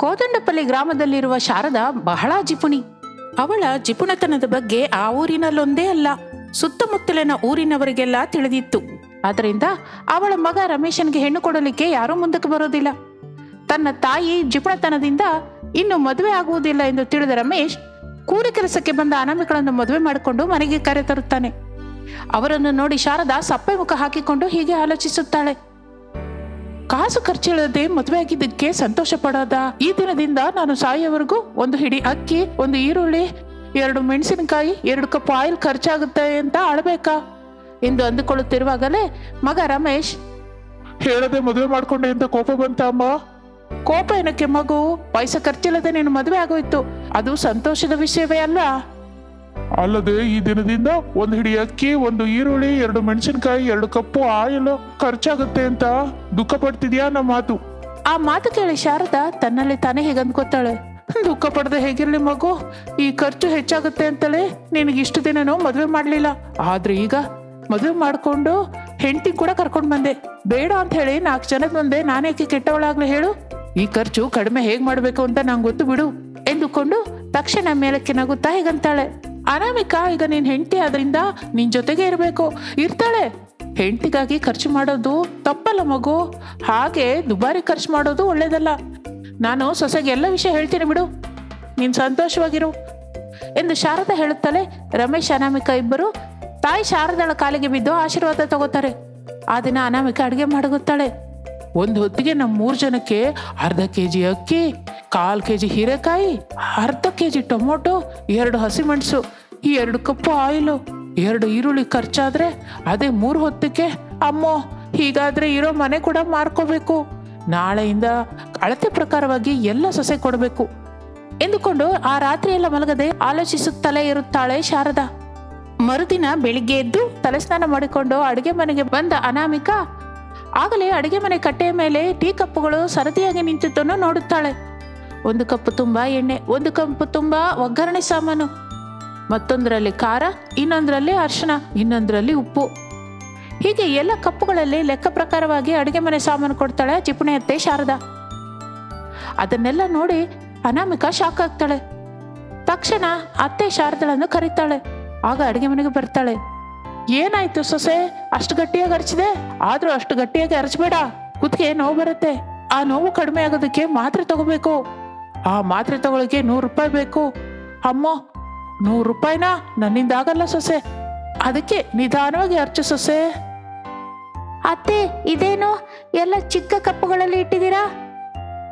ಕೋದಂಡಪಲ್ಲಿ ಗ್ರಾಮದಲ್ಲಿರುವ ಶಾರದಾ ಬಹಳ ಜಿಪುಣಿ. ಅವಳ ಜಿಪುಣತನದ ಬಗ್ಗೆ ಆ ಊರಿನಲ್ಲೊಂದೇ ಅಲ್ಲ, ಸುತ್ತಮುತ್ತಲಿನ ಊರಿನವರಿಗೆಲ್ಲ ತಿಳಿದಿತ್ತು. ಆದ್ದರಿಂದ ಅವಳ ಮಗ ರಮೇಶನ್ಗೆ ಹೆಣ್ಣು ಕೊಡಲಿಕ್ಕೆ ಯಾರೂ ಮುಂದಕ್ಕೆ ಬರೋದಿಲ್ಲ. ತನ್ನ ತಾಯಿ ಜಿಪುಣತನದಿಂದ ಇನ್ನು ಮದುವೆ ಆಗುವುದಿಲ್ಲ ಎಂದು ತಿಳಿದ ರಮೇಶ್ ಕೂಲಿ ಕೆಲಸಕ್ಕೆ ಬಂದ ಅನಾಮಿಕಳನ್ನು ಮದುವೆ ಮಾಡಿಕೊಂಡು ಮನೆಗೆ ಕರೆತರುತ್ತಾನೆ. ಅವರನ್ನು ನೋಡಿ ಶಾರದಾ ಸಪ್ಪೆ ಮುಖ ಹಾಕಿಕೊಂಡು ಹೀಗೆ ಆಲೋಚಿಸುತ್ತಾಳೆ. ಕಾಸು ಖರ್ಚಿಲ್ಲದೆ ಮದುವೆ ಆಗಿದ್ದಕ್ಕೆ ಸಂತೋಷ ಪಡೋದ? ಈ ದಿನದಿಂದ ನಾನು ಸಾಯೋವರೆಗೂ ಒಂದು ಹಿಡಿ ಅಕ್ಕಿ, ಒಂದು ಈರುಳ್ಳಿ, 2 ಮೆಣಸಿನಕಾಯಿ, 2 ಕಪ್ ಆಯಿಲ್ ಖರ್ಚಾಗುತ್ತೆ ಅಂತ ಅಳಬೇಕಾ ಎಂದು ಅಂದುಕೊಳ್ಳುತ್ತಿರುವಾಗಲೇ ಮಗ ರಮೇಶ್, ಹೇಳದೆ ಮದುವೆ ಮಾಡ್ಕೊಂಡೆ ಅಂತ ಕೋಪ ಬಂತ ಅಮ್ಮ? ಕೋಪ ಏನಕ್ಕೆ ಮಗು, ಪೈಸೆ ಖರ್ಚಿಲ್ಲದೆ ನೀನು ಮದುವೆ ಆಗೋಯ್ತು, ಅದು ಸಂತೋಷದ ವಿಷಯವೇ ಅಲ್ಲ. ಅಲ್ಲದೆ ಈ ದಿನದಿಂದ ಒಂದು ಹಿಡಿ ಅಕ್ಕಿ, ಒಂದು ಈರುಳ್ಳಿ, 2 ಮೆಣಸಿನಕಾಯಿ, 2 ಕಪ್ಪು ಆಯಿಲ್ ಖರ್ಚಾಗುತ್ತೆ ಅಂತ ದುಃಖ ಪಡ್ತಿದ್ಯಾ ನಮ್ಮ ಮಾತು? ಆ ಮಾತು ಕೇಳಿ ಶಾರದಾ ತನ್ನಲ್ಲಿ ತಾನೇ ಹೇಗೆ ಅಂದ್ಕೋತಾಳೆ. ದುಃಖ ಪಡದೆ ಹೇಗಿರ್ಲಿ ಮಗು, ಈ ಖರ್ಚು ಹೆಚ್ಚಾಗುತ್ತೆ ಅಂತಲೇ ನಿನಗೆ ಇಷ್ಟು ದಿನನೂ ಮದುವೆ ಮಾಡ್ಲಿಲ್ಲ. ಆದ್ರೆ ಈಗ ಮದುವೆ ಮಾಡ್ಕೊಂಡು ಹೆಂಡತಿ ಕೂಡ ಕರ್ಕೊಂಡು ಬಂದೆ. ಬೇಡ ಅಂತ ಹೇಳಿ 4 ಜನದ ಮುಂದೆ ನಾನೇಕೆ ಕೆಟ್ಟವಳಾಗ್ಲಿ ಹೇಳು? ಈ ಖರ್ಚು ಕಡಿಮೆ ಹೇಗ್ ಮಾಡ್ಬೇಕು ಅಂತ ನಂಗೆ ಗೊತ್ತು ಬಿಡು ಎಂದುಕೊಂಡು ತಕ್ಷಣ ಮೇಲಕ್ಕೆ ನಗುತ್ತಾ ಹೇಗಂತಾಳೆ, ಅನಾಮಿಕಾ, ಈಗ ನೀನ್ ಹೆಂಡತಿ ಆದ್ರಿಂದ ನಿನ್ ಜೊತೆಗೆ ಇರ್ತಾಳೆ. ಹೆಂಡತಿಗಾಗಿ ಖರ್ಚು ಮಾಡೋದು ತಪ್ಪಲ್ಲ ಮಗು, ಹಾಗೆ ದುಬಾರಿ ಖರ್ಚು ಮಾಡೋದು ಒಳ್ಳೇದಲ್ಲ. ನಾನು ಸೊಸೆಗೆ ಎಲ್ಲ ವಿಷಯ ಹೇಳ್ತೀನಿ ಬಿಡು, ನೀನ್ ಸಂತೋಷವಾಗಿರು ಎಂದು ಶಾರದಾ ಹೇಳುತ್ತಲೇ ರಮೇಶ್ ಅನಾಮಿಕಾ ಇಬ್ಬರು ತಾಯಿ ಶಾರದಾಳ ಕಾಲಿಗೆ ಬಿದ್ದು ಆಶೀರ್ವಾದ ತಗೋತಾರೆ. ಆ ದಿನ ಅನಾಮಿಕಾ ಅಡುಗೆ ಮಾಡಗುತ್ತಾಳೆ. ಒಂದು ಹೊತ್ತಿಗೆ ನಮ್ಮ 3 ಜನಕ್ಕೆ ಅರ್ಧ ಕೆಜಿ ಅಕ್ಕಿ, 1/4 ಕೆಜಿ ಹೀರೆಕಾಯಿ, ಅರ್ಧ ಕೆಜಿ ಟೊಮೊಟೊ, 2 ಹಸಿಮೆಣಸು, 2 ಕಪ್ಪು ಆಯಿಲು, 2 ಈರುಳ್ಳಿ ಖರ್ಚಾದ್ರೆ ಅದೇ 3 ಹೊತ್ತಿಗೆ. ಅಮ್ಮೋ, ಹೀಗಾದ್ರೆ ಇರೋ ಮನೆ ಕೂಡ ಮಾರ್ಕೋಬೇಕು. ನಾಳೆಯಿಂದ ಅಳತೆ ಪ್ರಕಾರವಾಗಿ ಎಲ್ಲ ಸೊಸೆ ಕೊಡಬೇಕು ಎಂದುಕೊಂಡು ಆ ರಾತ್ರಿ ಎಲ್ಲ ಮಲಗದೆ ಆಲೋಚಿಸುತ್ತಲೇ ಇರುತ್ತಾಳೆ ಶಾರದಾ. ಮರುದಿನ ಬೆಳಿಗ್ಗೆ ಎದ್ದು ತಲೆಸ್ನಾನ ಮಾಡಿಕೊಂಡು ಅಡುಗೆ ಮನೆಗೆ ಬಂದ ಅನಾಮಿಕಾ ಆಗಲೇ ಅಡುಗೆ ಮನೆ ಕಟ್ಟೆಯ ಮೇಲೆ ಟೀ ಕಪ್ಪುಗಳು ಸರದಿಯಾಗಿ ನಿಂತಿದ್ದನ್ನು ನೋಡುತ್ತಾಳೆ. 1 ಕಪ್ ತುಂಬಾ ಎಣ್ಣೆ, 1 ಕಪ್ ತುಂಬಾ ಒಗ್ಗರಣೆ ಸಾಮಾನು, ಮತ್ತೊಂದರಲ್ಲಿ ಖಾರ, ಇನ್ನೊಂದರಲ್ಲಿ ಅರಿಶಿನ, ಇನ್ನೊಂದರಲ್ಲಿ ಉಪ್ಪು. ಹೀಗೆ ಎಲ್ಲ ಕಪ್ಪುಗಳಲ್ಲಿ ಲೆಕ್ಕ ಪ್ರಕಾರವಾಗಿ ಅಡುಗೆ ಮನೆ ಸಾಮಾನು ಕೊಡ್ತಾಳೆ ಜಿಪುಣಿ ಅತ್ತೆ ಶಾರದಾ. ಅದನ್ನೆಲ್ಲ ನೋಡಿ ಅನಾಮಿಕಾ ಶಾಕ್ ಆಗ್ತಾಳೆ. ತಕ್ಷಣ ಅತ್ತೆ ಶಾರದಾಳನ್ನು ಕರೀತಾಳೆ. ಆಗ ಅಡುಗೆ ಮನೆಗೆ ಬರ್ತಾಳೆ. ಏನಾಯ್ತು ಸೊಸೆ, ಅಷ್ಟು ಗಟ್ಟಿಯಾಗಿ ಅರಚಿದೆ? ಆದ್ರೂ ಅಷ್ಟು ಗಟ್ಟಿಯಾಗಿ ಅರಚಬೇಡ, ಕುತ್ತಿಗೆ ನೋವು ಬರುತ್ತೆ. ಆ ನೋವು ಕಡಿಮೆ ಆಗೋದಕ್ಕೆ ಮಾತ್ರೆ ತಗೋಬೇಕು. ಆ ಮಾತ್ರೆ ತಗೊಳಕ್ಕೆ 100 ರೂಪಾಯಿ ಬೇಕು. ಅಮ್ಮೋ, 100 ರೂಪಾಯಿನಾ? ನನ್ನಿಂದ ಆಗಲ್ಲ ಸೊಸೆ, ಅದಕ್ಕೆ ನಿಧಾನವಾಗಿ ಅರ್ಚು ಸೊಸೆ. ಅತ್ತೆ, ಇದೇನು ಎಲ್ಲ ಚಿಕ್ಕ ಕಪ್ಪುಗಳಲ್ಲಿ ಇಟ್ಟಿದ್ದೀರಾ?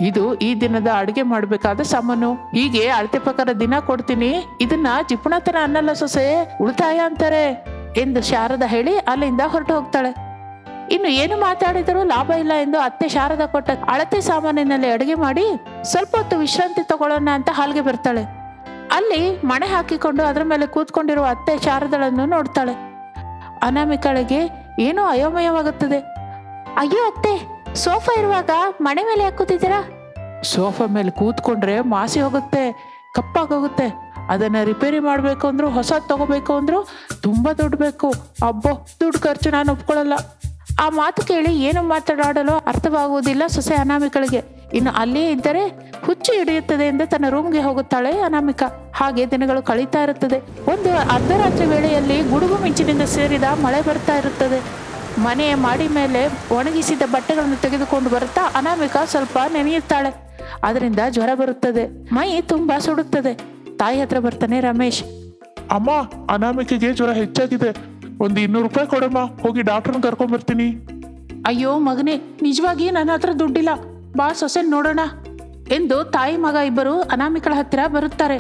ಇದು ಈ ದಿನದ ಅಡುಗೆ ಮಾಡಬೇಕಾದ ಸಾಮಾನು. ಹೀಗೆ ಅಳತೆ ಪ್ರಕಾರ ದಿನ ಕೊಡ್ತೀನಿ. ಇದನ್ನ ಜಿಪುಣತನ ಅನ್ನಲ್ಲ ಸೊಸೆ, ಉಳಿತಾಯ ಅಂತಾರೆ ಎಂದು ಶಾರದಾ ಹೇಳಿ ಅಲ್ಲಿಂದ ಹೊರಟು ಹೋಗ್ತಾಳೆ. ಇನ್ನು ಏನು ಮಾತಾಡಿದರೂ ಲಾಭ ಇಲ್ಲ ಎಂದು ಅತ್ತೆ ಶಾರದಾ ಕೊಟ್ಟ ಅಳತೆ ಸಾಮಾನಿನಲ್ಲಿ ಅಡುಗೆ ಮಾಡಿ ಸ್ವಲ್ಪ ಹೊತ್ತು ವಿಶ್ರಾಂತಿ ತಗೊಳ್ಳೋಣ ಅಂತ ಹಾಲ್ಗೆ ಬರ್ತಾಳೆ. ಅಲ್ಲಿ ಮಣೆ ಹಾಕಿಕೊಂಡು ಅದರ ಮೇಲೆ ಕೂತ್ಕೊಂಡಿರುವ ಅತ್ತೆ ಶಾರದಾಳನ್ನು ನೋಡ್ತಾಳೆ. ಅನಾಮಿಕಳಿಗೆ ಏನೋ ಅಯೋಮಯವಾಗುತ್ತದೆ. ಅಯ್ಯೋ ಅತ್ತೆ, ಸೋಫಾ ಇರುವಾಗ ಮಣೆ ಮೇಲೆ ಹಾಕುತ್ತಿದ್ದೀರಾ? ಸೋಫಾ ಮೇಲೆ ಕೂತ್ಕೊಂಡ್ರೆ ಮಾಸಿ ಹೋಗುತ್ತೆ, ಕಪ್ಪಾಗೋಗುತ್ತೆ. ಅದನ್ನ ರಿಪೇರಿ ಮಾಡ್ಬೇಕು ಅಂದ್ರು, ಹೊಸದ್ ತಗೋಬೇಕು ಅಂದ್ರು ತುಂಬಾ ದುಡ್ಡು ಬೇಕು. ಅಬ್ಬೋ, ದುಡ್ಡು ಖರ್ಚು ನಾನು ಒಪ್ಕೊಳ್ಳಲ್ಲ. ಆ ಮಾತು ಕೇಳಿ ಏನು ಮಾತನಾಡಲು ಅರ್ಥವಾಗುವುದಿಲ್ಲ ಸೊಸೆ ಅನಾಮಿಕಳಿಗೆ. ಇನ್ನು ಅಲ್ಲೇ ಇದ್ದರೆ ಹುಚ್ಚು ಹಿಡಿಯುತ್ತದೆ ಎಂದು ತನ್ನ ರೂಮ್ಗೆ ಹೋಗುತ್ತಾಳೆ ಅನಾಮಿಕಾ. ಹಾಗೆ ದಿನಗಳು ಕಳೀತಾ ಇರುತ್ತದೆ. ಒಂದು ಅರ್ಧರಾತ್ರಿ ವೇಳೆಯಲ್ಲಿ ಗುಡುಗು ಮಿಂಚಿನಿಂದ ಸೇರಿದ ಮಳೆ ಬರ್ತಾ ಇರುತ್ತದೆ. ಮನೆಯ ಮಾಡಿ ಮೇಲೆ ಒಣಗಿಸಿದ ಬಟ್ಟೆಗಳನ್ನು ತೆಗೆದುಕೊಂಡು ಬರುತ್ತಾ ಅನಾಮಿಕಾ ಸ್ವಲ್ಪ ನೆನೆಯುತ್ತಾಳೆ. ಅದರಿಂದ ಜ್ವರ ಬರುತ್ತದೆ, ಮೈ ತುಂಬಾ ಸುಡುತ್ತದೆ. ತಾಯಿ ಹತ್ರ ಬರ್ತಾನೆ ರಮೇಶ್. ಅಮ್ಮ, ಅನಾಮಿಕೆಗೆ ಜ್ವರ ಹೆಚ್ಚಾಗಿದೆ, ಒಂದು 200 ರೂಪಾಯಿ ಕೊಡಮ್ಮ, ಹೋಗಿ ಡಾಕ್ಟರ್ನ ಕರ್ಕೊಂಡ್ ಬರ್ತೀನಿ. ಅಯ್ಯೋ ಮಗನೇ, ನಿಜವಾಗಿ ನನ್ನ ಹತ್ರ ದುಡ್ಡಿಲ್ಲ, ಬಾ ಸೊಸೆ ನೋಡೋಣ ಎಂದು ತಾಯಿ ಮಗ ಇಬ್ಬರು ಅನಾಮಿಕಳ ಹತ್ತಿರ ಬರುತ್ತಾರೆ.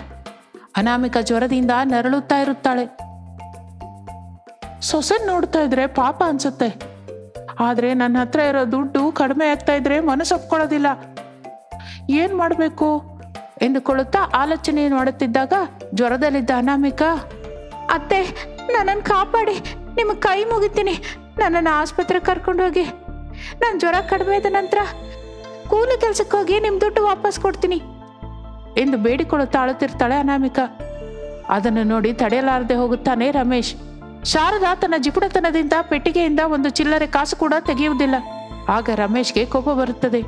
ಅನಾಮಿಕಾ ಜ್ವರದಿಂದ ನರಳುತ್ತಾ ಇರುತ್ತಾಳೆ. ಸೊಸೆ ನೋಡ್ತಾ ಇದ್ರೆ ಪಾಪ ಅನ್ಸುತ್ತೆ, ಆದ್ರೆ ನನ್ನ ಹತ್ರ ಇರೋ ದುಡ್ಡು ಕಡಿಮೆ ಆಗ್ತಾ ಇದ್ರೆ ಮನಸ್ಸು ಒಪ್ಕೊಳ್ಳೋದಿಲ್ಲ. ಏನ್ ಮಾಡ್ಬೇಕು ಎಂದುಕೊಳ್ಳುತ್ತಾ ಆಲೋಚನೆ ಮಾಡುತ್ತಿದ್ದಾಗ ಜ್ವರದಲ್ಲಿದ್ದ ಅನಾಮಿಕಾ, ಅತ್ತೆ, ನನ್ನನ್ನು ಕಾಪಾಡಿ, ನಿಮಗೆ ಕೈ ಮುಗಿತೀನಿ, ನನ್ನನ್ನು ಆಸ್ಪತ್ರೆಗೆ ಕರ್ಕೊಂಡು ಹೋಗಿ. ನಾನು ಜ್ವರ ಕಡಿಮೆ ಆದ ನಂತರ ಕೂಲಿ ಕೆಲಸಕ್ಕೆ ಹೋಗಿ ನಿಮ್ಮ ದುಡ್ಡು ವಾಪಸ್ ಕೊಡ್ತೀನಿ ಎಂದು ಬೇಡಿಕೊಳ್ಳುತ್ತಾ ಅಳುತ್ತಿರ್ತಾಳೆ ಅನಾಮಿಕಾ. ಅದನ್ನು ನೋಡಿ ತಡೆಯಲಾರದೆ ಹೋಗುತ್ತಾನೆ ರಮೇಶ್. ಶಾರದಾ ತನ್ನ ಜಿಪುಣತನದಿಂದ ಪೆಟ್ಟಿಗೆಯಿಂದ ಒಂದು ಚಿಲ್ಲರೆ ಕಾಸು ಕೂಡ ತೆಗೆಯುವುದಿಲ್ಲ. ಆಗ ರಮೇಶ್ಗೆ ಕೋಪ ಬರುತ್ತದೆ.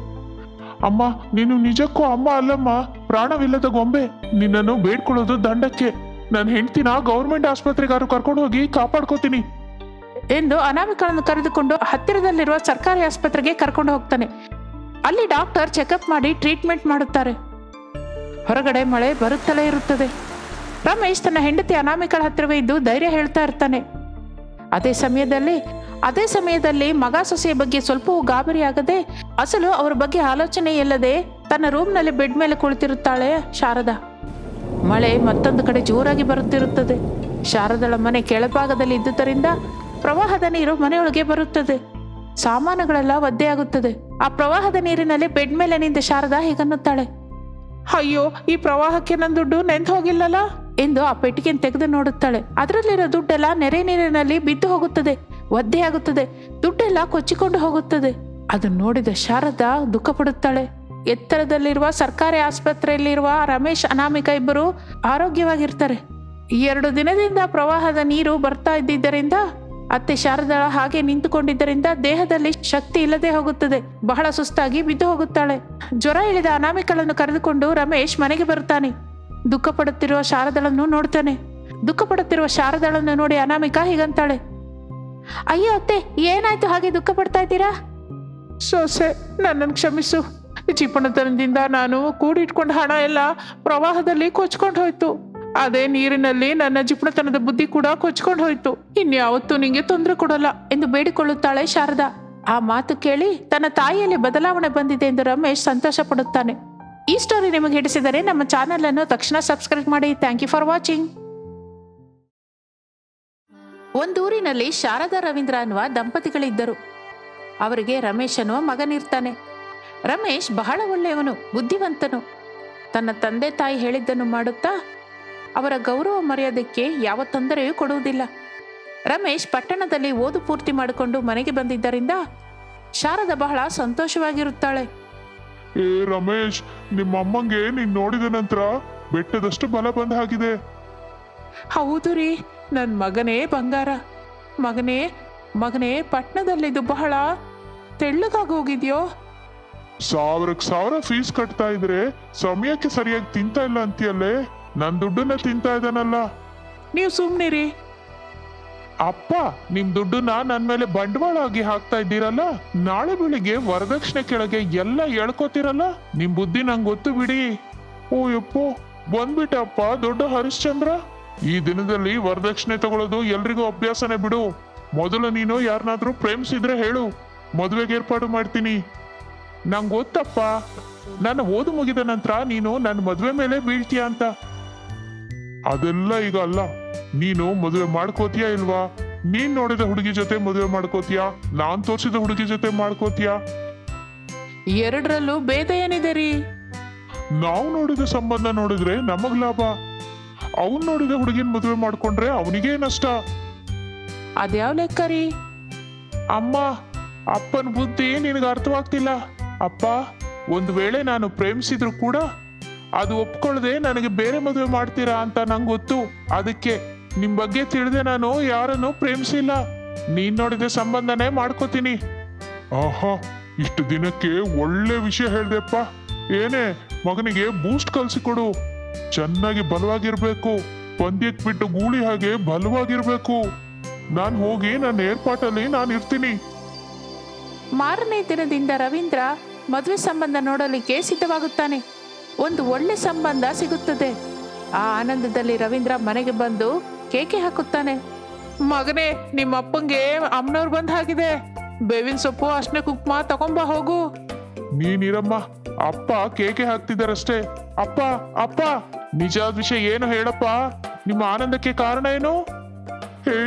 ಅಮ್ಮ ನೀನು ನಿಜಕ್ಕೂ ಅಮ್ಮ ಅಲ್ಲಮ್ಮ, ಪ್ರಾಣವಿಲ್ಲದ ಗೊಂಬೆ. ನಿನ್ನನ್ನು ಬೇಡ್ಕೊಳ್ಳೋದು ದಂಡಕ್ಕೆ. ನನ್ನ ಹೆಂಡ್ತಿನ ಗೌರ್ಮೆಂಟ್ ಆಸ್ಪತ್ರೆಗಾರು ಕರ್ಕೊಂಡು ಹೋಗಿ ಕಾಪಾಡ್ಕೋತೀನಿ ಎಂದು ಅನಾಮಿಕಳನ್ನು ಕರೆದುಕೊಂಡು ಹತ್ತಿರದಲ್ಲಿರುವ ಸರ್ಕಾರಿ ಆಸ್ಪತ್ರೆಗೆ ಕರ್ಕೊಂಡು ಹೋಗ್ತಾನೆ. ಅಲ್ಲಿ ಡಾಕ್ಟರ್ ಚೆಕಪ್ ಮಾಡಿ ಟ್ರೀಟ್ಮೆಂಟ್ ಮಾಡುತ್ತಾರೆ. ಹೊರಗಡೆ ಮಳೆ ಬರುತ್ತಲೇ ಇರುತ್ತದೆ. ರಮೇಶ್ ತನ್ನ ಹೆಂಡತಿ ಅನಾಮಿಕಳ ಹತ್ತಿರವೇ ಇದ್ದು ಧೈರ್ಯ ಹೇಳ್ತಾ ಇರ್ತಾನೆ. ಅದೇ ಸಮಯದಲ್ಲಿ ಮಗ ಸೊಸೆಯ ಬಗ್ಗೆ ಸ್ವಲ್ಪವೂ ಗಾಬರಿಯಾಗದೆ, ಅಸಲು ಅವರ ಬಗ್ಗೆ ಆಲೋಚನೆ ಇಲ್ಲದೆ ತನ್ನ ರೂಮ್ನಲ್ಲಿ ಬೆಡ್ ಮೇಲೆ ಕುಳಿತಿರುತ್ತಾಳೆ ಶಾರದಾ. ಮಳೆ ಮತ್ತೊಂದು ಕಡೆ ಜೋರಾಗಿ ಬರುತ್ತಿರುತ್ತದೆ. ಶಾರದಳ ಮನೆ ಕೆಳಭಾಗದಲ್ಲಿ ಇದ್ದುದರಿಂದ ಪ್ರವಾಹದ ನೀರು ಮನೆಯೊಳಗೆ ಬರುತ್ತದೆ. ಸಾಮಾನುಗಳೆಲ್ಲ ಒದ್ದೆಯಾಗುತ್ತದೆ. ಆ ಪ್ರವಾಹದ ನೀರಿನಲ್ಲಿ ಬೆಡ್ ಮೇಲೆ ನಿಂತ ಶಾರದಾ ಹೀಗನ್ನುತ್ತಾಳೆ, ಅಯ್ಯೋ, ಈ ಪ್ರವಾಹಕ್ಕೆ ನನ್ನ ದುಡ್ಡು ನೆಂದು ಹೋಗಿಲ್ಲಲ್ಲ ಎಂದು ಆ ಪೆಟ್ಟಿಗೆಯನ್ನು ತೆಗೆದು ನೋಡುತ್ತಾಳೆ. ಅದರಲ್ಲಿರೋ ದುಡ್ಡೆಲ್ಲ ನೆರೆ ನೀರಿನಲ್ಲಿ ಬಿದ್ದು ಹೋಗುತ್ತದೆ, ಒದ್ದೆಯಾಗುತ್ತದೆ. ದುಡ್ಡೆಲ್ಲ ಕೊಚ್ಚಿಕೊಂಡು ಹೋಗುತ್ತದೆ. ಅದನ್ನು ನೋಡಿದ ಶಾರದಾ ದುಃಖ ಪಡುತ್ತಾಳೆ. ಎತ್ತರದಲ್ಲಿರುವ ಸರ್ಕಾರಿ ಆಸ್ಪತ್ರೆಯಲ್ಲಿರುವ ರಮೇಶ್ ಅನಾಮಿಕ ಇಬ್ಬರು ಆರೋಗ್ಯವಾಗಿರ್ತಾರೆ. 2 ದಿನದಿಂದ ಪ್ರವಾಹದ ನೀರು ಬರ್ತಾ ಇದ್ದಿದ್ದರಿಂದ ಅತ್ತೆ ಶಾರದಾ ಹಾಗೆ ನಿಂತುಕೊಂಡಿದ್ದರಿಂದ ದೇಹದಲ್ಲಿ ಶಕ್ತಿ ಇಲ್ಲದೆ ಹೋಗುತ್ತದೆ. ಬಹಳ ಸುಸ್ತಾಗಿ ಬಿದ್ದು ಹೋಗುತ್ತಾಳೆ. ಜ್ವರ ಇಳಿದ ಅನಾಮಿಕಳನ್ನು ಕರೆದುಕೊಂಡು ರಮೇಶ್ ಮನೆಗೆ ಬರುತ್ತಾನೆ. ದುಃಖ ಪಡುತ್ತಿರುವ ಶಾರದಳನ್ನು ನೋಡಿ ಅನಾಮಿಕ ಹೀಗಂತಾಳೆ, ಅಯ್ಯೋ ಅತ್ತೆ, ಏನಾಯ್ತು ಹಾಗೆ ದುಃಖ ಪಡ್ತಾ ಇದ್ದೀರಾ? ಸೊಸೆ, ನನ್ನನ್ನು ಕ್ಷಮಿಸು. ಚಿಪ್ಪಣತನದಿಂದ ನಾನು ಕೂಡಿಟ್ಕೊಂಡ ಹಣ ಎಲ್ಲ ಪ್ರವಾಹದಲ್ಲಿ ಕೊಚ್ಕೊಂಡು ಹೋಯ್ತು. ಅದೇ ನೀರಿನಲ್ಲಿ ನನ್ನ ಜಿಪುಣತನದ ಬುದ್ಧಿ ಕೂಡ ಕೊಚ್ಕೊಂಡು ಹೋಯ್ತು. ಇನ್ಯಾವತ್ತೂ ನಿಂಗೆ ತೊಂದರೆ ಕೊಡಲ್ಲ ಎಂದು ಬೇಡಿಕೊಳ್ಳುತ್ತಾಳೆ ಶಾರದಾ. ಆ ಮಾತು ಕೇಳಿ ತನ್ನ ತಾಯಿಯಲ್ಲಿ ಬದಲಾವಣೆ ಬಂದಿದೆ ಎಂದು ರಮೇಶ್ ಸಂತೋಷ ಪಡುತ್ತಾನೆ. ಈ ಸ್ಟೋರಿ ನಿಮಗೆ ಹಿಡಿಸಿದರೆ ನಮ್ಮ ಚಾನೆಲ್ ಅನ್ನು ತಕ್ಷಣ ಸಬ್ಸ್ಕ್ರೈಬ್ ಮಾಡಿ. Thank you for watching. ಒಂದೂರಿನಲ್ಲಿ ಶಾರದಾ ರವೀಂದ್ರ ಅನ್ನುವ ದಂಪತಿಗಳಿದ್ದರು. ಅವರಿಗೆ ರಮೇಶ್ ಅನ್ನುವ ಮಗನಿರ್ತಾನೆ. ರಮೇಶ್ ಬಹಳ ಒಳ್ಳೆಯವನು, ಬುದ್ಧಿವಂತನು. ತನ್ನ ತಂದೆ ತಾಯಿ ಹೇಳಿದ್ದನ್ನು ಮಾಡುತ್ತಾ ಅವರ ಗೌರವ ಮರ್ಯಾದಕ್ಕೆ ಯಾವ ತೊಂದರೆಯೂ ಕೊಡುವುದಿಲ್ಲ. ರಮೇಶ್ ಪಟ್ಟಣದಲ್ಲಿ ಓದು ಪೂರ್ತಿ ಮಾಡಿಕೊಂಡು ಮನೆಗೆ ಬಂದಿದ್ದರಿಂದ ಶಾರದಾ ಬಹಳ ಸಂತೋಷವಾಗಿರುತ್ತಾಳೆ. ಏ ರಮೇಶ್, ನಿಮ್ಮ ಅಮ್ಮಂಗೆ ನೀನ್ ನೋಡಿದ ನಂತರ ಬೆಟ್ಟದಷ್ಟು ಬಲ ಬಂದ ಹಾಗಿದೆ. ಹೌದು ರೀ, ನನ್ನ ಮಗನೇ ಬಂಗಾರ. ಮಗನೇ ಪಟ್ಟಣದಲ್ಲಿದ್ದು ಬಹಳ ತೆಳ್ಳಗಾಗಿ ಹೋಗಿದ್ಯೋ. 1000 ಫೀಸ್ ಕಟ್ತಾ ಇದ್ರೆ ಸಮಯಕ್ಕೆ ಸರಿಯಾಗಿ ತಿಂತಾ ಇಲ್ಲ ಅಂತೀಯಲ್ಲೇ. ನನ್ ದುಡ್ಡನ್ನ ತಿಂತಾ ಇದ್ದಾನಲ್ಲ. ನೀವು ಸುಮ್ನಿರಿ. ಅಪ್ಪ, ನಿಮ್ ದುಡ್ಡನ್ನ ನನ್ ಮೇಲೆ ಬಂಡವಾಳ ಆಗಿ ಹಾಕ್ತಾ ಇದ್ದೀರಲ್ಲ. ನಾಳೆ ಬೆಳಿಗ್ಗೆ ವರದಕ್ಷಿಣೆ ಕೆಳಗೆ ಎಲ್ಲ ಎಳ್ಕೋತಿರಲ್ಲ. ನಿಮ್ ಬುದ್ಧಿ ನಂಗೆ ಗೊತ್ತು ಬಿಡಿ. ಓ ಯಪ್ಪೋ, ಬಂದ್ಬಿಟ್ಟಪ್ಪ ದೊಡ್ಡ ಹರಿಶ್ಚಂದ್ರ. ಈ ದಿನದಲ್ಲಿ ವರದಕ್ಷಿಣೆ ತಗೊಳ್ಳೋದು ಎಲ್ರಿಗೂ ಅಭ್ಯಾಸನೇ ಬಿಡು. ಮೊದಲು ನೀನು ಯಾರನ್ನಾದ್ರೂ ಪ್ರೇಮಿಸಿದ್ರೆ ಹೇಳು, ಮದುವೆಗೆ ಏರ್ಪಾಡು ಮಾಡ್ತೀನಿ. ನಂಗೆ ಗೊತ್ತಪ್ಪ, ನನ್ನ ಓದು ಮುಗಿದ ನಂತರ ನೀನು ನನ್ನ ಮದುವೆ ಮೇಲೆ ಬೀಳ್ತೀಯ ಅಂತ. ಅದೆಲ್ಲ ಈಗ ಅಲ್ಲ. ನೀನು ಮದುವೆ ಮಾಡ್ಕೋತೀಯಾ ಇಲ್ವಾ? ನೀನ್ ನೋಡಿದ ಹುಡುಗಿ ಜೊತೆ ಮದುವೆ ಮಾಡ್ಕೋತೀಯಾ, ನಾನ್ ತೋರಿಸಿದ ಹುಡುಗಿ ಜೊತೆ ಮಾಡ್ಕೋತೀಯಾ? ಎರಡರಲ್ಲೂ ಭೇದ ಏನಿದೆ ರೀ? ನಾವು ನೋಡಿದ ಸಂಬಂಧ ನೋಡಿದ್ರೆ ನಮಗ್ ಲಾಭ. ಅವನ್ ನೋಡಿದ ಹುಡುಗಿನ ಮದುವೆ ಮಾಡ್ಕೊಂಡ್ರೆ ಅವನಿಗೇ ನಷ್ಟ. ಅದ್ಯಾವ ಲೆಕ್ಕ ರೀ? ಅಮ್ಮ, ಅಪ್ಪನ ಬುದ್ಧಿ ನಿನಗೆ ಅರ್ಥವಾಗ್ತಿಲ್ಲ. ಅಪ್ಪ, ಒಂದು ವೇಳೆ ನಾನು ಪ್ರೇಮಿಸಿದ್ರು ಕೂಡ ಅದು ಒಪ್ಕೊಳ್ಳದೆ ನನಗೆ ಬೇರೆ ಮದುವೆ ಮಾಡ್ತೀರಾ ಅಂತ ನಂಗೆ ಗೊತ್ತು. ಅದಕ್ಕೆ ನಿಮ್ ಬಗ್ಗೆ ತಿಳಿದೆ ನಾನು ಯಾರನ್ನು ಪ್ರೇಮಿಸಿಲ್ಲ. ನೀನ್ ನೋಡಿದ ಸಂಬಂಧನೇ ಮಾಡ್ಕೋತೀನಿ. ಆಹಾ, ಇಷ್ಟು ದಿನಕ್ಕೆ ಒಳ್ಳೆ ವಿಷಯ ಹೇಳ್ದೆಪ್ಪ. ಏನೇ, ಮಗನಿಗೆ ಬೂಸ್ಟ್ ಕಲ್ಸಿಕೊಡು. ಚೆನ್ನಾಗಿ ಬಲವಾಗಿರ್ಬೇಕು. ಪಂದ್ಯಕ್ಕೆ ಬಿಟ್ಟು ಗೂಳಿ ಹಾಗೆ ಬಲವಾಗಿರ್ಬೇಕು. ನಾನ್ ಹೋಗಿ ನನ್ನ ಏರ್ಪಾಟಲ್ಲಿ ನಾನು ಇರ್ತೀನಿ. ಮಾರನೇ ದಿನದಿಂದ ರವೀಂದ್ರ ಮದುವೆ ಸಂಬಂಧ ನೋಡಲಿಕ್ಕೆ ಸಿದ್ಧವಾಗುತ್ತಾನೆ. ಒಂದು ಒಳ್ಳೆ ಸಂಬಂಧ ಸಿಗುತ್ತದೆ. ಆ ಆನಂದದಲ್ಲಿ ರವೀಂದ್ರ ಮನೆಗೆ ಬಂದು ಕೇಕೆ ಹಾಕುತ್ತಾನೆ. ಮಗನೇ, ನಿಮ್ಮ ಅಪ್ಪಂಗೆ ಅಮ್ಮನವ್ರು ಬಂದ ಹಾಗಿದೆ. ಬೇವಿನ ಸೊಪ್ಪು, ಅರ್ಶಿನ ಕುಂಕುಮ ತಗೊಂಬ ಹೋಗು. ನೀನಿರಮ್ಮ, ಅಪ್ಪ ಕೇಕೆ ಹಾಕ್ತಿದ್ದಾರಷ್ಟೇ. ಅಪ್ಪ ಅಪ್ಪ, ನಿಜಾದ ವಿಷಯ ಏನು ಹೇಳಪ್ಪ. ನಿಮ್ಮ ಆನಂದಕ್ಕೆ ಕಾರಣ ಏನು? ಹೇ,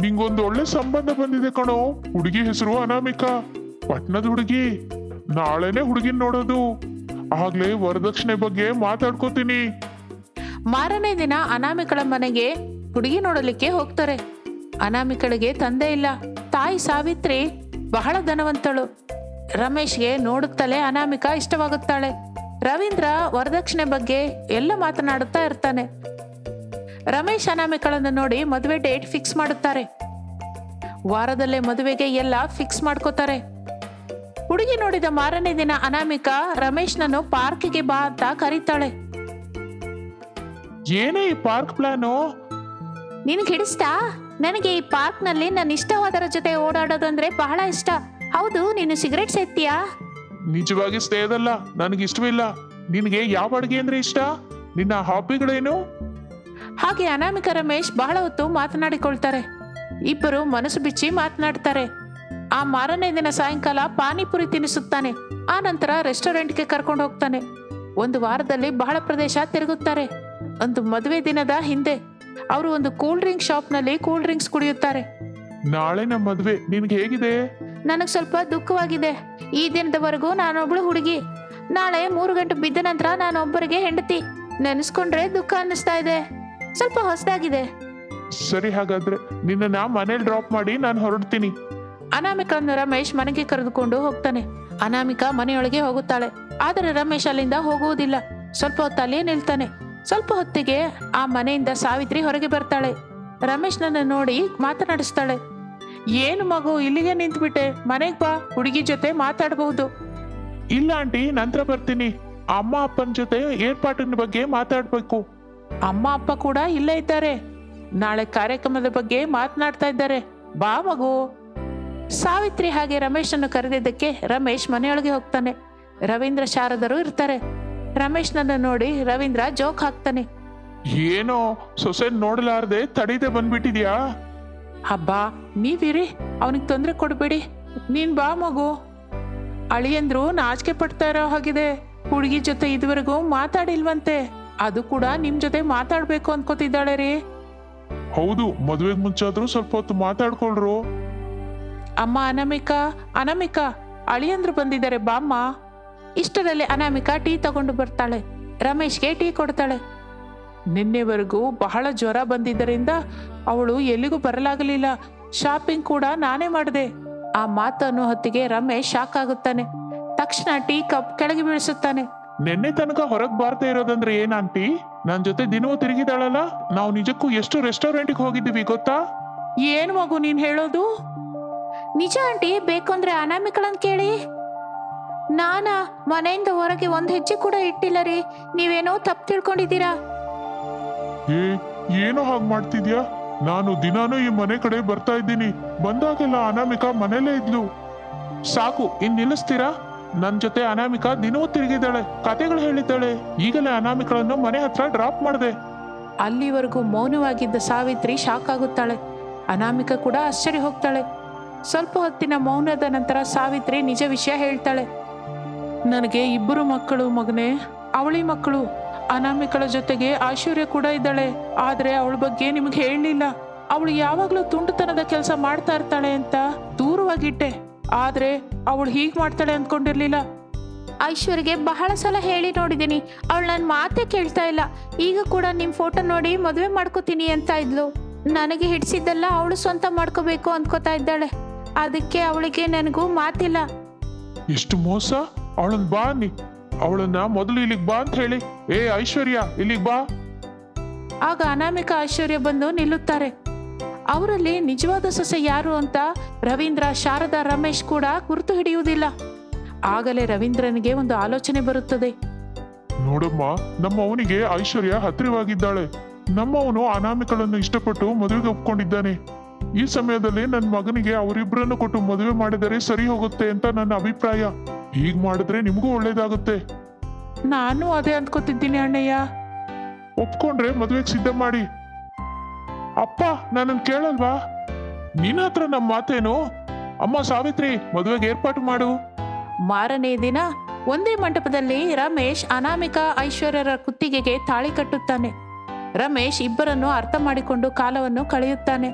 ನಿಂಗೊಂದು ಒಳ್ಳೆ ಸಂಬಂಧ ಬಂದಿದೆ ಕಣೋ. ಹುಡುಗಿ ಹೆಸರು ಅನಾಮಿಕಾ, ಪಟ್ನದ ಹುಡುಗಿ. ನಾಳೆನೆ ಹುಡುಗಿನ ನೋಡೋದು. ಆಗ್ಲೇ ವರದಕ್ಷಿಣೆ ಬಗ್ಗೆ ಮಾತಾಡ್ಕೋತೀನಿ. ಮಾರನೇ ದಿನ ಅನಾಮಿಕಳ ಮನೆಗೆ ಹುಡುಗಿ ನೋಡಲಿಕ್ಕೆ ಹೋಗ್ತಾರೆ. ಅನಾಮಿಕಳಿಗೆ ತಂದೆ ಇಲ್ಲ. ತಾಯಿ ಸಾವಿತ್ರಿ ಬಹಳ ಧನವಂತಳು. ರಮೇಶ್ಗೆ ನೋಡುತ್ತಲೇ ಅನಾಮಿಕಾ ಇಷ್ಟವಾಗುತ್ತಾಳೆ. ರವೀಂದ್ರ ವರದಕ್ಷಿಣೆ ಬಗ್ಗೆ ಎಲ್ಲ ಮಾತನಾಡುತ್ತಾ ಇರ್ತಾನೆ. ರಮೇಶ್ ಅನಾಮಿಕಳನ್ನು ನೋಡಿ ಮದುವೆ ಡೇಟ್ ಫಿಕ್ಸ್ ಮಾಡುತ್ತಾರೆ. ವಾರದಲ್ಲೇ ಮದುವೆಗೆ ಎಲ್ಲ ಫಿಕ್ಸ್ ಮಾಡ್ಕೋತಾರೆ. ಹುಡುಗಿ ನೋಡಿದ ಮಾರನೇ ದಿನ ಅನಾಮಿಕಾ ರಮೇಶ್ನನ್ನು ಪಾರ್ಕಿಗೆ ಬಾ ಅಂತ ಕರೀತಾಳೆ. ಏನೇ ಈ ಪಾರ್ಕ್ ಪ್ಲಾನು? ನಿನಗೆ ಹಿಡಿಸ್ತಾ? ನನಗೆ ಈ ಪಾರ್ಕ್ ನಲ್ಲಿ ನನ್ನ ಇಷ್ಟವಾದರ ಜೊತೆ ಓಡಾಡೋದಂದ್ರೆ ಬಹಳ ಇಷ್ಟ. ಹೌದು, ನೀನು ಸಿಗರೇಟ್ ಸೇರ್ತೀಯಾ? ನಿಜವಾಗಿ ಸ್ನೇಹದಲ್ಲ, ನನಗೆ ಇಷ್ಟವಿಲ್ಲ. ನಿನಗೆ ಯಾವ ಅಡುಗೆ ಅಂದ್ರೆ ಇಷ್ಟ? ನಿನ್ನ ಹಾಬಿಗಳೇನು? ಹಾಗೆ ಅನಾಮಿಕಾ ರಮೇಶ್ ಬಹಳ ಹೊತ್ತು ಮಾತನಾಡಿಕೊಳ್ತಾರೆ. ಇಬ್ಬರು ಮನಸ್ಸು ಬಿಚ್ಚಿ ಮಾತನಾಡ್ತಾರೆ. ಆ ಮಾರನೇ ದಿನ ಸಾಯಂಕಾಲ ಪಾನಿಪುರಿ ತಿನ್ನಿಸುತ್ತಾನೆ. ಆ ನಂತರ ರೆಸ್ಟೋರೆಂಟ್ಗೆ ಕರ್ಕೊಂಡು ಹೋಗ್ತಾನೆ. ಒಂದು ವಾರದಲ್ಲಿ ಬಹಳ ಪ್ರದೇಶ ತಿರುಗುತ್ತಾರೆ. ಒಂದು ಮದುವೆ ದಿನದ ಹಿಂದೆ ಅವರು ಒಂದು ಕೂಲ್ ಡ್ರಿಂಕ್ ಶಾಪ್ ನಲ್ಲಿ ಕೂಲ್ ಡ್ರಿಂಕ್ಸ್ ಕುಡಿಯುತ್ತಾರೆ. ನಾಳೆ ನಮ್ಮ ಮದುವೆ, ನಿನ್ಗೆ ಹೇಗಿದೆ? ನನಗೆ ಸ್ವಲ್ಪ ದುಃಖವಾಗಿದೆ. ಈ ದಿನದವರೆಗೂ ನಾನೊಬ್ಳು ಹುಡುಗಿ. ನಾಳೆ 3 ಗಂಟೆ ಬಿದ್ದ ನಂತರ ನಾನೊಬ್ಬರಿಗೆ ಹೆಂಡತಿ. ನೆನೆಸ್ಕೊಂಡ್ರೆ ದುಃಖ ಅನ್ನಿಸ್ತಾ ಇದೆ. ಸ್ವಲ್ಪ ಹೊಸದಾಗಿದೆ. ಸರಿ, ಹಾಗಾದ್ರೆ ನಿನ್ನ ಮನೇಲಿ ಡ್ರಾಪ್ ಮಾಡಿ ನಾನು ಹೊರಡ್ತೀನಿ. ಅನಾಮಿಕಾನ್ನು ರಮೇಶ್ ಮನೆಗೆ ಕರೆದುಕೊಂಡು ಹೋಗ್ತಾನೆ. ಅನಾಮಿಕಾ ಮನೆಯೊಳಗೆ ಹೋಗುತ್ತಾಳೆ. ಆದರೆ ರಮೇಶ್ ಅಲ್ಲಿಂದ ಹೋಗುವುದಿಲ್ಲ. ಸ್ವಲ್ಪ ಹೊತ್ತು ಅಲ್ಲೇ ನಿಲ್ತಾನೆ. ಸ್ವಲ್ಪ ಹೊತ್ತಿಗೆ ಆ ಮನೆಯಿಂದ ಸಾವಿತ್ರಿ ಹೊರಗೆ ಬರ್ತಾಳೆ. ರಮೇಶ್ನನ್ನು ನೋಡಿ ಮಾತನಾಡಿಸ್ತಾಳೆ. ಏನು ಮಗು, ಇಲ್ಲಿಗೆ ನಿಂತ್ಬಿಟ್ಟೆ? ಮನೆಗೆ ಬಾ, ಹುಡುಗಿ ಜೊತೆ ಮಾತಾಡಬಹುದು. ಇಲ್ಲ ಆಂಟಿ, ನಂತರ ಬರ್ತೀನಿ. ಅಮ್ಮ ಅಪ್ಪನ ಜೊತೆ ಏರ್ಪಾಟಿನ ಬಗ್ಗೆ ಮಾತಾಡ್ಬೇಕು. ಅಮ್ಮ ಅಪ್ಪ ಕೂಡ ಇಲ್ಲೇ ಇದ್ದಾರೆ. ನಾಳೆ ಕಾರ್ಯಕ್ರಮದ ಬಗ್ಗೆ ಮಾತನಾಡ್ತಾ ಇದ್ದಾರೆ. ಬಾ ಮಗು. ಸಾವಿತ್ರಿ ಹಾಗೆ ರಮೇಶನ್ನು ಕರೆದಿದ್ದಕ್ಕೆ ರಮೇಶ್ ಮನೆಯೊಳಗೆ ಹೋಗ್ತಾನೆ. ರವೀಂದ್ರ ಶಾರದರು ಇರ್ತಾರೆ. ರಮೇಶ್ನನ್ನು ನೋಡಿ ರವೀಂದ್ರ ಜೋಕ್ ಹಾಕ್ತಾನೆ. ಏನೋ ಸೊಸೆ ನೋಡಲಾರ್ದೆ ತಡೀದೆ ಬಂದ್ಬಿಟ್ಟಿದ್ಯಾ? ಹಬ್ಬಾ, ನೀವಿರಿ, ಅವನಿಗೆ ತೊಂದರೆ ಕೊಡಬೇಡಿ. ನೀನ್ ಬಾ ಮಗು. ಅಳಿಯಂದ್ರು ನಾಚಿಕೆ ಪಡ್ತಾ ಇರೋ ಹಾಗಿದೆ. ಹುಡುಗಿ ಜೊತೆ ಇದುವರೆಗೂ ಮಾತಾಡಿಲ್ವಂತೆ. ಅದು ಕೂಡ ನಿಮ್ ಜೊತೆ ಮಾತಾಡ್ಬೇಕು ಅನ್ಕೋತಿದ್ದಾಳೆ ರೀ. ಹೌದು, ಮದುವೆಗೆ ಮುಂಚಾದ್ರೂ ಸ್ವಲ್ಪ ಹೊತ್ತು ಮಾತಾಡ್ಕೊಳ್ರು. ಅಮ್ಮ ಅನಾಮಿಕಾ, ಅನಾಮಿಕಾ, ಅಳಿಯಂದ್ರು ಬಂದಿದ್ದಾರೆ, ಬಾಮ್ಮ. ಇಷ್ಟರಲ್ಲಿ ಅನಾಮಿಕಾ ಟೀ ತಗೊಂಡು ಬರ್ತಾಳೆ. ರಮೇಶ್ಗೆ ಟೀ ಕೊಡ್ತಾಳೆ. ನಿನ್ನೆವರೆಗೂ ಬಹಳ ಜ್ವರ ಬಂದಿದ್ದರಿಂದ ಅವಳು ಎಲ್ಲಿಗೂ ಬರಲಾಗಲಿಲ್ಲ. ಶಾಪಿಂಗ್ ಕೂಡ ನಾನೇ ಮಾಡಿದೆ. ಆ ಮಾತನ್ನು ಹೊತ್ತಿಗೆ ರಮೇಶ್ ಶಾಕ್ ಆಗುತ್ತಾನೆ. ತಕ್ಷಣ ಟೀ ಕಪ್ ಕೆಳಗೆ ಬೀಳಿಸುತ್ತಾನೆ. ನಿನ್ನೆ ತನಕ ಹೊರಗ್ ಬಾರ್ತಾ ಇರೋದಂದ್ರೆ ಏನಂಟಿ? ನನ್ ಜೊತೆ ದಿನವೂ ತಿರುಗಿದಾಳಲ್ಲ. ನಾವು ನಿಜಕ್ಕೂ ಎಷ್ಟು ರೆಸ್ಟೋರೆಂಟ್ಗೆ ಹೋಗಿದ್ದೀವಿ ಗೊತ್ತಾ? ಏನು ಮಗು ನೀನ್ ಹೇಳೋದು? ನಿಜ ಆಂಟಿ, ಬೇಕು ಅಂದ್ರೆ ಅನಾಮಿಕಳನ್ ಕೇಳಿ. ನಾನಾ ಮನೆಯಿಂದ ಹೊರಗೆ ಒಂದ್ ಹೆಜ್ಜೆ ಕೂಡ ಇಟ್ಟಿಲ್ಲ ರೀ. ನೀವೇನೋ ತಪ್ಪು ತಿಳ್ಕೊಂಡಿದ್ದೀರಾ. ಏನೋ ಹಾಗೆ ಮಾಡ್ತಿದ್ಯಾ? ನಾನು ದಿನಾನು ಈ ಮನೆ ಕಡೆ ಬರ್ತಾ ಇದ್ದೀನಿ. ಬಂದಾಗೆಲ್ಲ ಅನಾಮಿಕಾ ಮನೇಲೇ ಇದ್ಲು. ಸಾಕು, ಇನ್ ನಿಲ್ಲಿಸ್ತೀರಾ? ನನ್ ಜೊತೆ ಅನಾಮಿಕಾ ದಿನವೂ ತಿರುಗಿದ್ದಾಳೆ, ಕತೆಗಳು ಹೇಳಿದ್ದಾಳೆ. ಈಗಲೇ ಅನಾಮಿಕಳನ್ನು ಮನೆ ಹತ್ರ ಡ್ರಾಪ್ ಮಾಡಿದೆ. ಅಲ್ಲಿವರೆಗೂ ಮೌನವಾಗಿದ್ದ ಸಾವಿತ್ರಿ ಶಾಕ್ ಆಗುತ್ತಾಳೆ. ಅನಾಮಿಕಾ ಕೂಡ ಆಶ್ಚರ್ಯ ಹೋಗ್ತಾಳೆ. ಸ್ವಲ್ಪ ಹೊತ್ತಿನ ಮೌನದ ನಂತರ ಸಾವಿತ್ರಿ ನಿಜ ವಿಷಯ ಹೇಳ್ತಾಳೆ. ನನಗೆ 2 ಮಕ್ಕಳು ಮಗನೇ. ಅವಳಿ ಮಕ್ಕಳು. ಅನಾಮಿಕಳ ಜೊತೆಗೆ ಐಶ್ವರ್ಯ ಕೂಡ ಇದ್ದಾಳೆ. ಆದ್ರೆ ಅವಳ ಬಗ್ಗೆ ನಿಮ್ಗೆ ಹೇಳಲಿಲ್ಲ. ಅವಳು ಯಾವಾಗ್ಲೂ ತುಂಡುತನದ ಕೆಲಸ ಮಾಡ್ತಾ ಇರ್ತಾಳೆ ಅಂತ ದೂರವಾಗಿಟ್ಟೆ. ಆದ್ರೆ ಅವಳು ಹೀಗ್ ಮಾಡ್ತಾಳೆ ಅಂದ್ಕೊಂಡಿರ್ಲಿಲ್ಲ. ಐಶ್ವರ್ಯಗೆ ಬಹಳ ಸಲ ಹೇಳಿ ನೋಡಿದ್ದೀನಿ. ಅವಳು ನನ್ನ ಮಾತೇ ಕೇಳ್ತಾ ಇಲ್ಲ. ಈಗ ಕೂಡ ನಿಮ್ ಫೋಟೋ ನೋಡಿ ಮದುವೆ ಮಾಡ್ಕೋತೀನಿ ಅಂತ ಇದ್ಲು. ನನಗೆ ಹಿಡಿಸಿದ್ದೆಲ್ಲ ಅವಳು ಸ್ವಂತ ಮಾಡ್ಕೋಬೇಕು ಅಂದ್ಕೋತಾ ಇದ್ದಾಳೆ. ಅದಕ್ಕೆ ಅವಳಿಗೆ ನನಗೂ ಮಾತಿಲ್ಲ. ಎಷ್ಟು ಮೋಸ! ಅವಳನ್ನ ಬಾ ಅನ್ನಿ. ಅವಳನ್ನ ಮೊದಲು ಇಲ್ಲಿಗೆ ಬಾ ಅಂತ ಹೇಳಿ. ಐಶ್ವರ್ಯ, ಇಲ್ಲಿಗೆ ಬಾ. ಆಗ ಅನಾಮಿಕಾ ಐಶ್ವರ್ಯ ಬಂದು ನಿಲ್ಲುತ್ತಾರೆ. ಅವರಲ್ಲಿ ನಿಜವಾದ ಸೊಸೆ ಯಾರು ಅಂತ ರವೀಂದ್ರ, ಶಾರದಾ, ರಮೇಶ್ ಕೂಡ ಗುರುತು ಹಿಡಿಯುವುದಿಲ್ಲ. ಆಗಲೇ ರವೀಂದ್ರನಿಗೆ ಒಂದು ಆಲೋಚನೆ ಬರುತ್ತದೆ. ನೋಡಮ್ಮ, ನಮ್ಮ ಅವನಿಗೆ ಐಶ್ವರ್ಯ ಹತ್ತಿರವಾಗಿದ್ದಾಳೆ. ನಮ್ಮವನು ಅನಾಮಿಕಳನ್ನು ಇಷ್ಟಪಟ್ಟು ಮದುವೆಗೆ ಒಪ್ಕೊಂಡಿದ್ದಾನೆ. ಈ ಸಮಯದಲ್ಲಿ ನನ್ನ ಮಗನಿಗೆ ಅವರಿಬ್ಬರನ್ನು ಕೊಟ್ಟು ಮದುವೆ ಮಾಡಿದರೆ ಸರಿ ಹೋಗುತ್ತೆ ಅಂತ ನನ್ನ ಅಭಿಪ್ರಾಯ. ಹೀಗ್ ಮಾಡಿದ್ರೆ ನಿಮಗೂ ಒಳ್ಳೇದಾಗುತ್ತೆ. ನಾನು ಅದೇ ಅಂದ್ಕೋತಿದ್ದೀನಿ ಅಣ್ಣಯ್ಯ. ಒಪ್ಕೊಂಡ್ರೆ ಮದುವೆಗೆ ಸಿದ್ಧ ಮಾಡಿ. ಅಪ್ಪ ನನ್ನನ್ನು ಕೇಳಲ್ವಾ? ನಿನ್ನ ಹತ್ರ ನಮ್ಮ ಮಾತೇನು? ಅಮ್ಮ ಸಾವಿತ್ರಿ, ಮದುವೆಗೆ ಏರ್ಪಾಟು ಮಾಡು. ಮಾರನೇ ದಿನ ಒಂದೇ ಮಂಟಪದಲ್ಲಿ ರಮೇಶ್ ಅನಾಮಿಕಾ ಐಶ್ವರ್ಯರ ಕುತ್ತಿಗೆಗೆ ತಾಳಿ ಕಟ್ಟುತ್ತಾನೆ. ರಮೇಶ್ ಇಬ್ಬರನ್ನು ಅರ್ಥ ಮಾಡಿಕೊಂಡು ಕಾಲವನ್ನು ಕಳೆಯುತ್ತಾನೆ.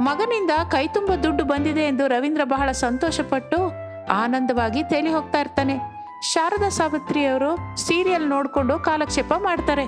ಮಗನಿಂದ ಕೈತುಂಬ ದುಡ್ಡು ಬಂದಿದೆ ಎಂದು ರವೀಂದ್ರ ಬಹಳ ಸಂತೋಷಪಟ್ಟು ಆನಂದವಾಗಿ ತೇಲಿ ಹೋಗ್ತಾ ಇರ್ತಾನೆ. ಶಾರದಾ ಸಾವಿತ್ರಿಯವರು ಸೀರಿಯಲ್ ನೋಡ್ಕೊಂಡು ಕಾಲಕ್ಷೇಪ ಮಾಡ್ತಾರೆ.